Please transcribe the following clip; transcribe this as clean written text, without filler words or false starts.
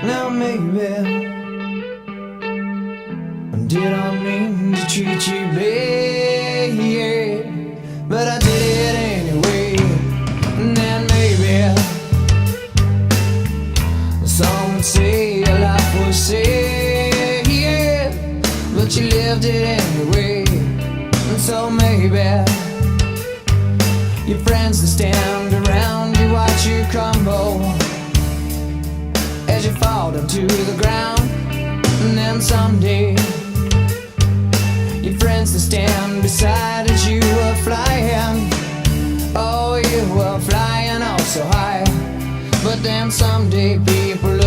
Now maybe I didn't mean to treat you bad, but I did it anyway. And then maybe some would say your life was sad, but you lived it anyway. And so maybe your friends that stand around you watch you crumble as you fall down to the ground. And then someday your friends that stand beside as you were flying, oh, you were flying oh so high. But then someday people